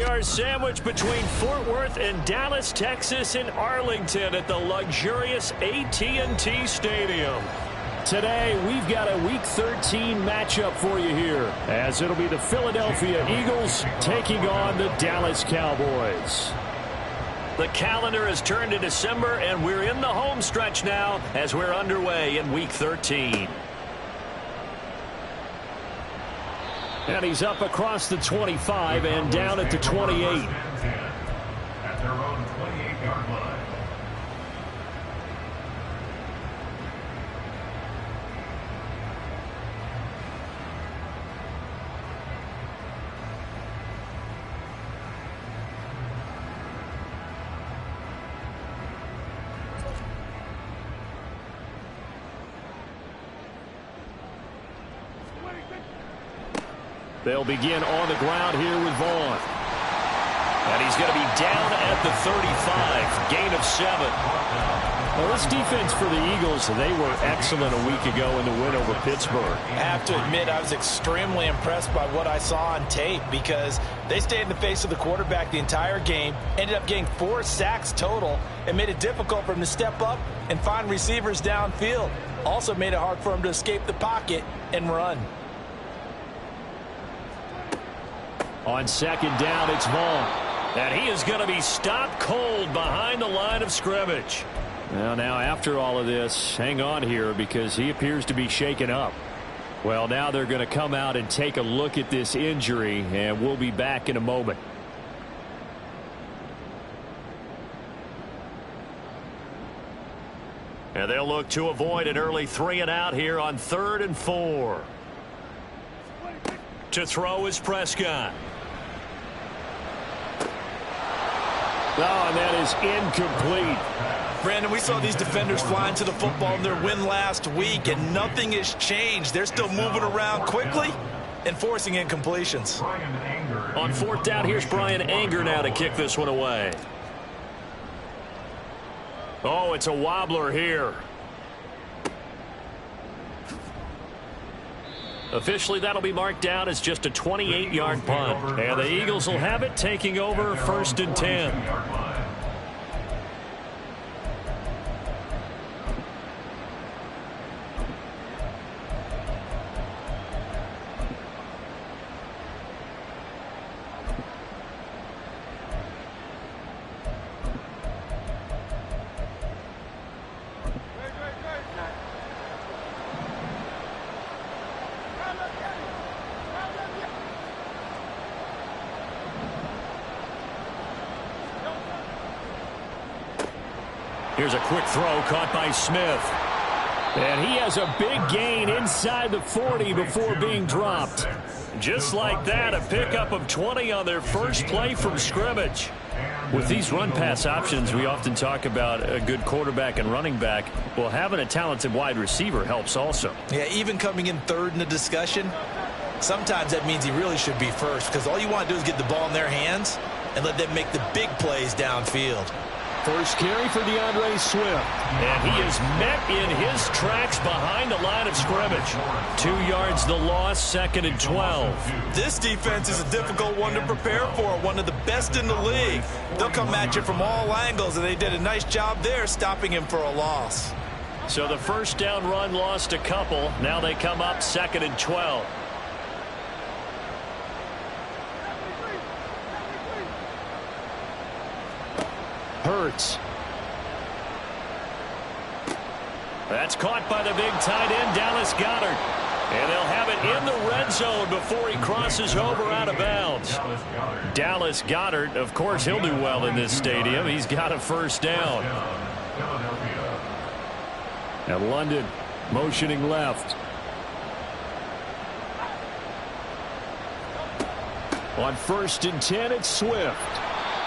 We are sandwiched between Fort Worth and Dallas, Texas, and Arlington at the luxurious AT&T Stadium. Today, we've got a Week 13 matchup for you here, as it'll be the Philadelphia Eagles taking on the Dallas Cowboys. The calendar has turned to December, and we're in the home stretch now as we're underway in Week 13. And he's up across the 25 and down at the 28. At their own 28-yard line. They'll begin on the ground here with Vaughn. And he's going to be down at the 35. Gain of 7. Well, this defense for the Eagles, they were excellent a week ago in the win over Pittsburgh. I have to admit, I was extremely impressed by what I saw on tape because they stayed in the face of the quarterback the entire game, ended up getting 4 sacks total, and made it difficult for him to step up and find receivers downfield. Also made it hard for him to escape the pocket and run. On second down, it's Vaughn. And he is going to be stopped cold behind the line of scrimmage. Well, now after all of this, hang on here because he appears to be shaken up. Well, now they're going to come out and take a look at this injury, and we'll be back in a moment. And they'll look to avoid an early 3-and-out here on 3rd and 4. To throw is Prescott. Oh, and that is incomplete. Brandon, we saw these defenders flying to the football in their win last week, and nothing has changed. They're still moving around quickly and forcing incompletions. On 4th down, here's Brian Anger now to kick this one away. Oh, it's a wobbler here. Officially, that'll be marked down as just a 28-yard punt. And the Eagles will have it, taking over 1st and 10. Here's a quick throw caught by Smith. And he has a big gain inside the 40 before being dropped. Just like that, a pickup of 20 on their first play from scrimmage. With these run-pass options, we often talk about a good quarterback and running back. Well, having a talented wide receiver helps also. Yeah, even coming in 3rd in the discussion, sometimes that means he really should be first because all you want to do is get the ball in their hands and let them make the big plays downfield. First carry for DeAndre Swift. And he is met in his tracks behind the line of scrimmage. 2 yards the loss, 2nd and 12. This defense is a difficult one to prepare for, one of the best in the league. They'll come at you from all angles, and they did a nice job there stopping him for a loss. So the first down run lost a couple. Now they come up 2nd and 12. Hurts. That's caught by the big tight end, Dallas Goedert. And they'll have it in the red zone before he crosses over out of bounds. Dallas Goedert, of course, he'll do well in this stadium. He's got a first down. And London motioning left. On 1st and 10, it's Swift.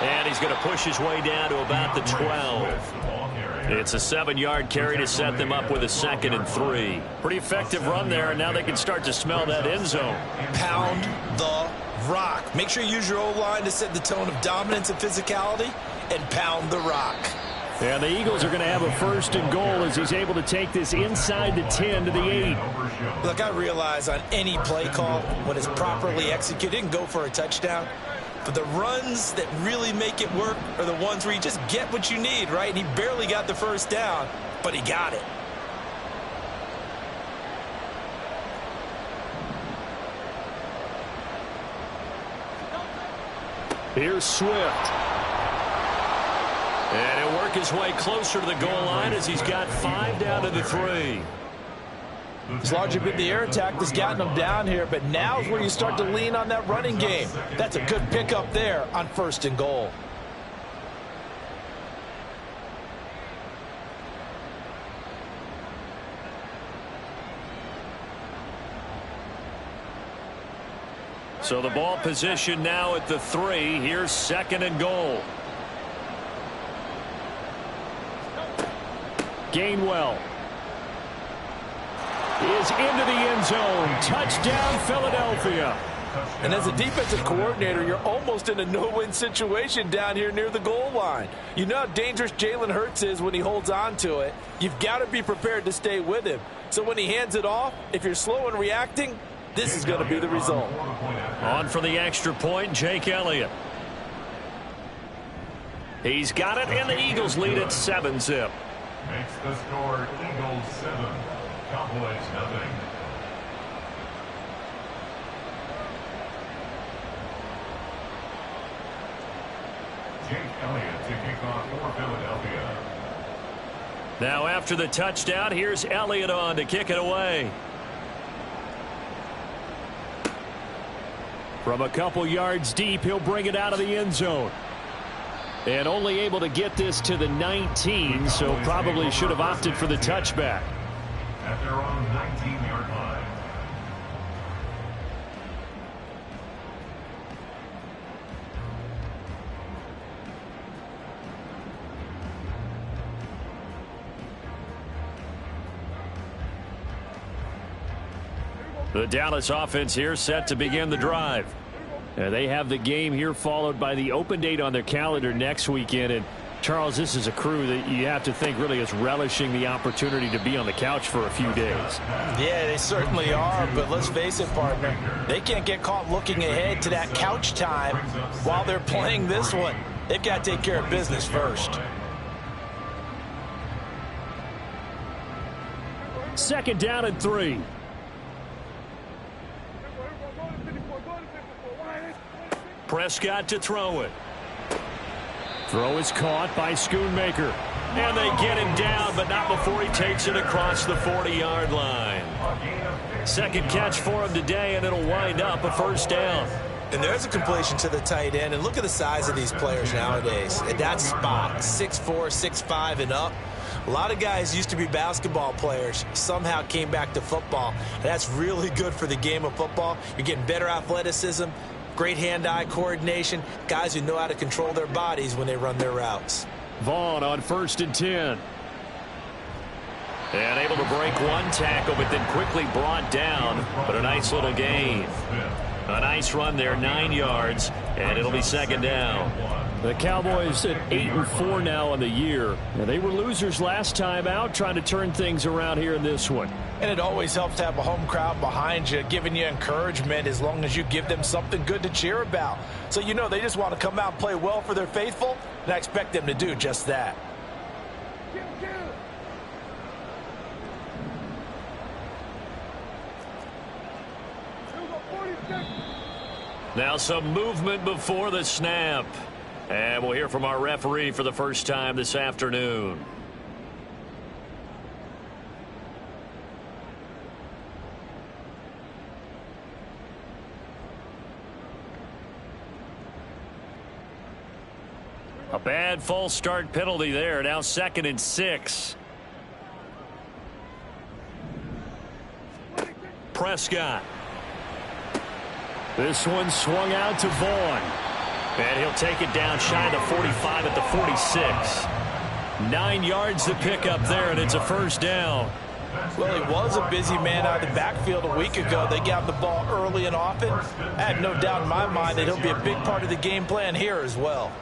And he's going to push his way down to about the 12. It's a 7-yard carry to set them up with a 2nd and 3. Pretty effective run there, and now they can start to smell that end zone. Pound the rock. Make sure you use your O-line to set the tone of dominance and physicality, and pound the rock. And the Eagles are going to have a 1st and goal as he's able to take this inside the 10 to the 8. Look, I realize on any play call, when it's properly executed, it can go for a touchdown. But the runs that really make it work are the ones where you just get what you need, right? And he barely got the first down, but he got it. Here's Swift. And he'll work his way closer to the goal line as he's got 5 down to the 3. It's largely been the air attack that's gotten them down here, but now's where you start to lean on that running game. That's a good pickup there on 1st and goal. So the ball position now at the 3. Here's 2nd and goal. Gainwell is into the end zone. Touchdown, Philadelphia. And as a defensive coordinator, you're almost in a no-win situation down here near the goal line. You know how dangerous Jalen Hurts is when he holds on to it. You've got to be prepared to stay with him. So when he hands it off, if you're slow in reacting, this is going to be the result. On for the extra point, Jake Elliott. He's got it, and the Eagles lead at 7-zip. Makes the score Eagles 7, Cowboys nothing. Jake Elliott to kick off for Philadelphia. Now after the touchdown, here's Elliott on to kick it away. From a couple yards deep, he'll bring it out of the end zone. And only able to get this to the 19, so probably should have opted for the touchback. At their own 19-yard line. The Dallas offense here set to begin the drive. They have the game here followed by the open date on their calendar next weekend. And Charles, this is a crew that you have to think really is relishing the opportunity to be on the couch for a few days. Yeah, they certainly are, but let's face it, partner. They can't get caught looking ahead to that couch time while they're playing this one. They've got to take care of business first. 2nd down and 3. Prescott to throw it. Throw is caught by Schoonmaker. And they get him down, but not before he takes it across the 40-yard line. 2nd catch for him today, and it'll wind up a 1st down. And there's a completion to the tight end. And look at the size of these players nowadays. At that spot, 6'4", 6'5", and up. A lot of guys used to be basketball players, somehow came back to football. And that's really good for the game of football. You're getting better athleticism, great hand-eye coordination, guys who know how to control their bodies when they run their routes. Vaughn on 1st and 10. And able to break one tackle, but then quickly brought down. But a nice little gain. A nice run there, 9 yards, and it'll be 2nd down. The Cowboys at 8-4 now on the year. Now, they were losers last time out, trying to turn things around here in this one. And it always helps to have a home crowd behind you, giving you encouragement as long as you give them something good to cheer about. So you know they just want to come out and play well for their faithful, and I expect them to do just that. Now some movement before the snap. And we'll hear from our referee for the first time this afternoon. A bad false start penalty there. Now 2nd and 6. Prescott. This one swung out to Vaughn. And he'll take it down shy of the 45 at the 46. 9 yards to pick up there, and it's a 1st down. Well, he was a busy man out of the backfield a week ago. They got the ball early and often. I have no doubt in my mind that he'll be a big part of the game plan here as well.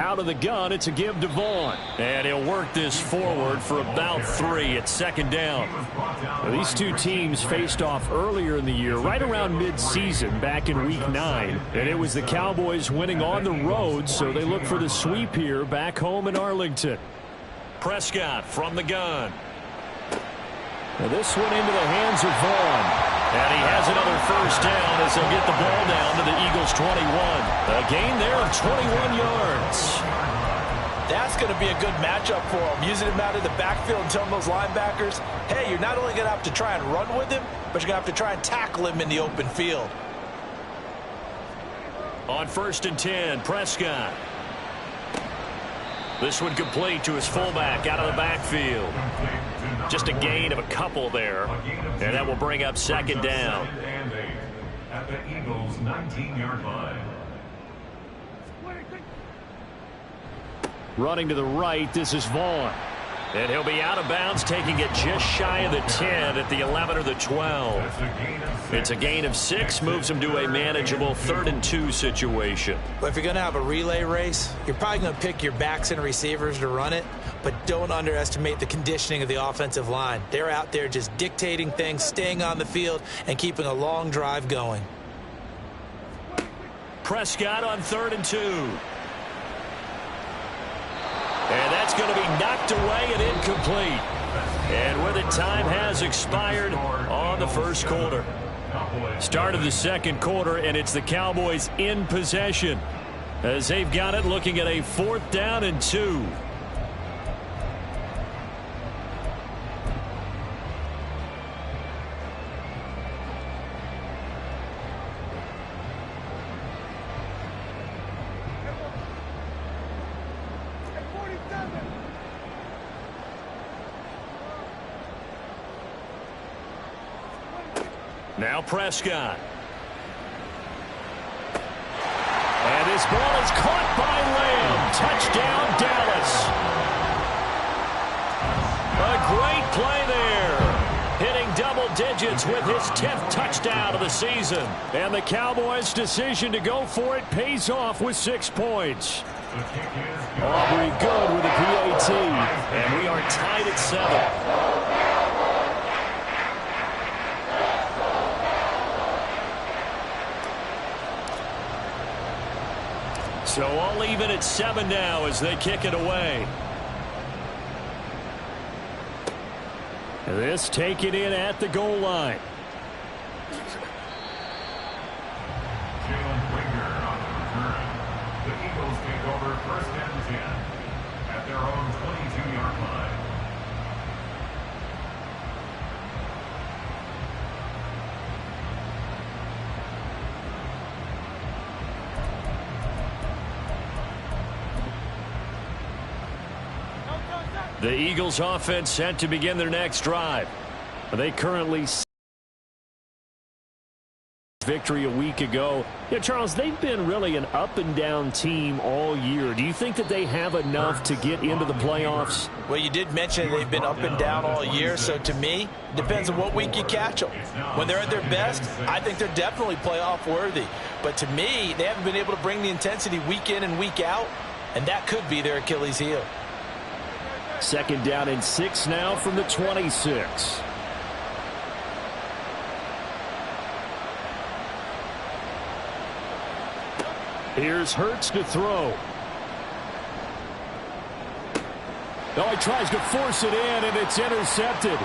Out of the gun, it's a give to Vaughn. And he'll work this forward for about 3 at second down. Now, these two teams faced off earlier in the year, right around mid-season, back in Week 9. And it was the Cowboys winning on the road, so they look for the sweep here back home in Arlington. Prescott from the gun. Now this one into the hands of Vaughn. And he has another first down as they'll get the ball down to the Eagles' 21. A gain there of 21 yards. That's going to be a good matchup for him. Using him out of the backfield and telling those linebackers, hey, you're not only going to have to try and run with him, but you're going to have to try and tackle him in the open field. On 1st and 10, Prescott. This one complete to his fullback out of the backfield. Just a gain of a couple there. And that will bring up second down. At the Eagles' 19-yard line. Running to the right, this is Vaughn. And he'll be out of bounds, taking it just shy of the 10 at the 11 or the 12. It's a gain of 6, moves him to a manageable 3rd and 2 situation. But if you're going to have a relay race, you're probably going to pick your backs and receivers to run it, but don't underestimate the conditioning of the offensive line. They're out there just dictating things, staying on the field, and keeping a long drive going. Prescott on 3rd and 2. And that's going to be knocked away and incomplete. And with it, time has expired on the first quarter. Start of the second quarter, and it's the Cowboys in possession as they've got it, looking at a 4th down and 2. Now Prescott. And his ball is caught by Lamb. Touchdown, Dallas. A great play there. Hitting double digits with his 10th touchdown of the season. And the Cowboys' decision to go for it pays off with 6 points. Aubrey good with a PAT. And we are tied at 7. So all even at 7 now as they kick it away. This taken in at the goal line. Jalen Winger on the return. The Eagles take over 1st and 10 at their own 22-yard line. The Eagles offense set to begin their next drive. They currently victory a week ago. Yeah, Charles, they've been really an up-and-down team all year. Do you think that they have enough to get into the playoffs? Well, you did mention they've been up and down all year, so to me, it depends on what week you catch them. When they're at their best, I think they're definitely playoff worthy. But to me, they haven't been able to bring the intensity week in and week out, and that could be their Achilles heel. 2nd down and 6 now from the 26. Here's Hurts to throw. Oh, he tries to force it in, and it's intercepted.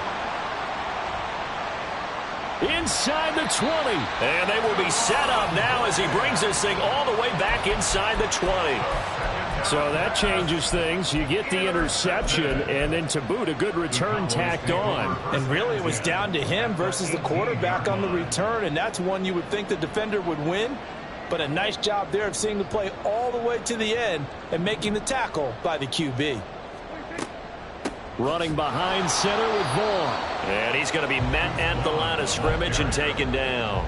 Inside the 20. And they will be set up now as he brings this thing all the way back inside the 20. So that changes things. You get the interception, and then to boot, a good return tacked on. And really, it was down to him versus the quarterback on the return, and that's one you would think the defender would win. But a nice job there of seeing the play all the way to the end and making the tackle by the QB. Running behind center with Vaughn. And he's going to be met at the line of scrimmage and taken down.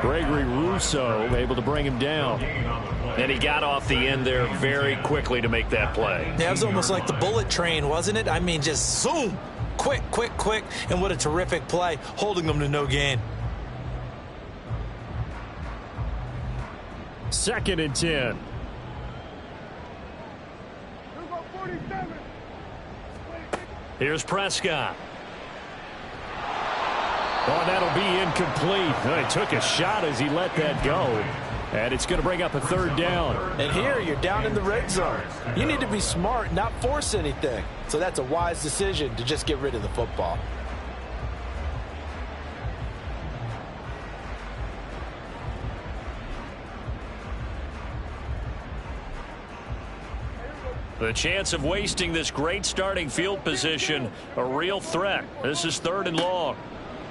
Gregory Rousseau able to bring him down. And he got off the end there very quickly to make that play. That was almost like the bullet train, wasn't it? I mean, just zoom. Quick, quick, quick. And what a terrific play, holding them to no gain. 2nd and 10. Here's Prescott. Oh, that'll be incomplete. He took a shot as he let that go. And it's going to bring up a third down. And here you're down in the red zone. You need to be smart, not force anything. So that's a wise decision to just get rid of the football. The chance of wasting this great starting field position, a real threat. This is 3rd and long.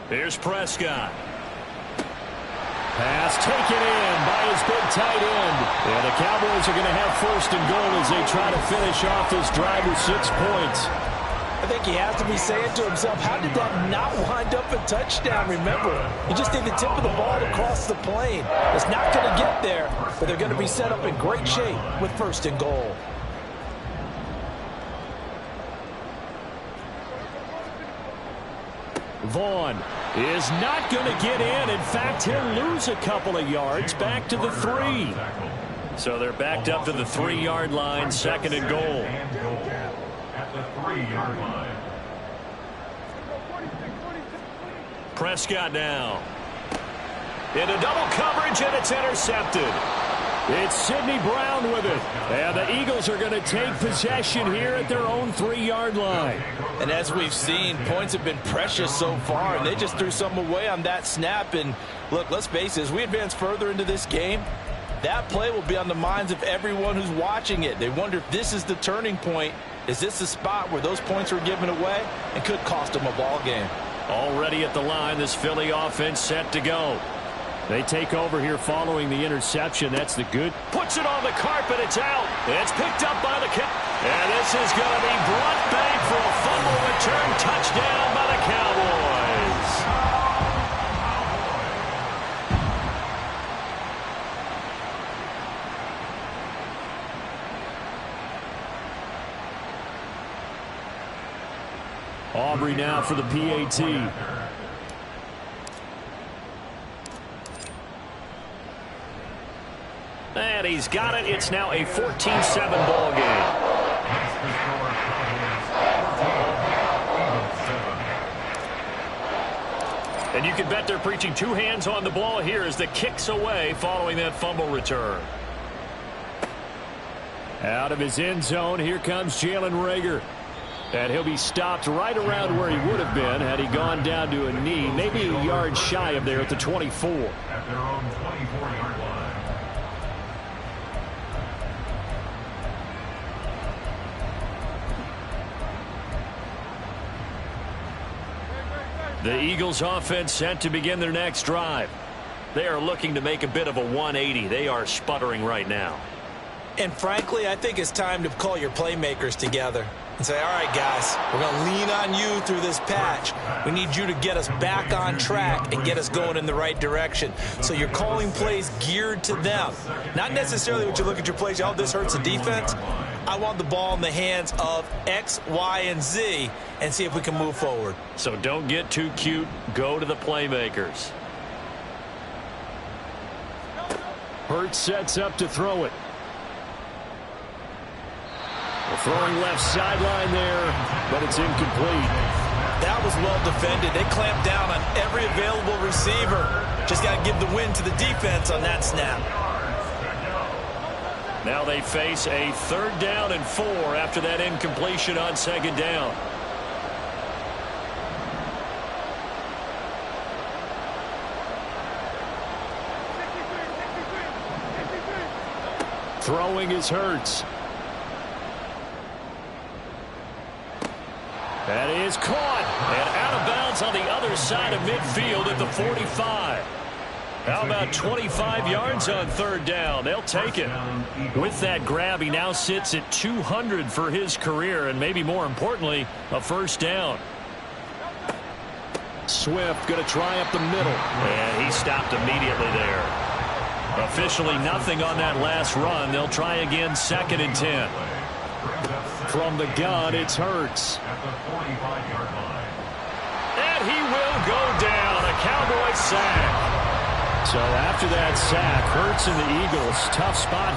Here's Prescott. Pass taken in by his big tight end. And the Cowboys are going to have 1st and goal as they try to finish off this drive with 6 points. I think he has to be saying to himself, how did that not wind up a touchdown? Remember, you just need the tip of the ball to cross the plane. It's not going to get there, but they're going to be set up in great shape with 1st and goal. Vaughn is not going to get in. In fact, he'll lose a couple of yards back to the 3. So they're backed up to the 3-yard line, 2nd and goal. At the 3-yard line. Prescott now. Into double coverage, and it's intercepted. It's Sidney Brown with it. And the Eagles are going to take possession here at their own 3-yard line. And as we've seen, points have been precious so far, and they just threw some away on that snap. And look, let's face it, as we advance further into this game, that play will be on the minds of everyone who's watching it. They wonder if this is the turning point. Is this the spot where those points were given away and could cost them a ball game? Already at the line, this Philly offense set to go. They take over here following the interception. That's the good. Puts it on the carpet. It's out. It's picked up by the and this is going to be brought back for a fumble return touchdown by the Cowboys. Aubrey now for the PAT. And he's got it. It's now a 14-7 ball game. And you can bet they're preaching 2 hands on the ball here as the kick's away following that fumble return. Out of his end zone, here comes Jalen Reagor. And he'll be stopped right around where he would have been had he gone down to a knee, maybe a yard shy of there at the 24. At their own 24-yard line. The Eagles offense set to begin their next drive. They are looking to make a bit of a 180. They are sputtering right now. And frankly, I think it's time to call your playmakers together and say, all right, guys, we're going to lean on you through this patch. We need you to get us back on track and get us going in the right direction. So you're calling plays geared to them. Not necessarily what you look at your plays, oh, this hurts the defense. I want the ball in the hands of X, Y, and Z and see if we can move forward. So don't get too cute. Go to the playmakers. Hurts sets up to throw it. The throwing left sideline there, but it's incomplete. That was well defended. They clamped down on every available receiver. Just got to give the win to the defense on that snap. Now they face a 3rd down and 4 after that incompletion on 2nd down. Throwing is Hurts. That is caught and out of bounds on the other side of midfield at the 45. How about 25 yards on 3rd down? They'll take it. With that grab, he now sits at 200 for his career, and maybe more importantly, a 1st down. Swift going to try up the middle, and he stopped immediately there. Officially nothing on that last run. They'll try again, 2nd and 10. From the gun, it's Hurts. At the 45-yard line. And he will go down. A Cowboy sack. So after that sack, Hurts and the Eagles, tough spot